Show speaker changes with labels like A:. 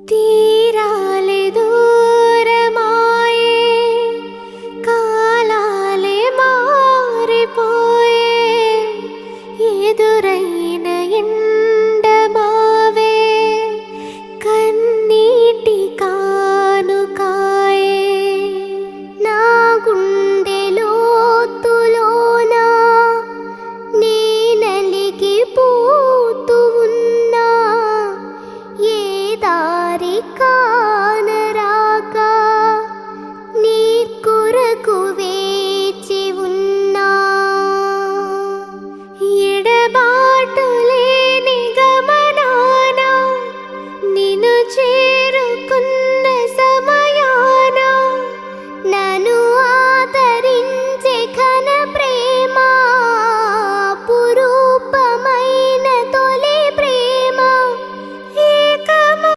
A: తీరాలే దూరమాయే కాలాలే మారిపోయే ఎదురైన ఎండమావే కన్నీటి కానుకాయే నా గుండె లోతులోన నీ నలిగిపోతూ ఉన్నా ఏ దారి కానరాక నీ కొరకు వేచి ఉన్నా ఎడబాటు లేని గమనాన నిన్ను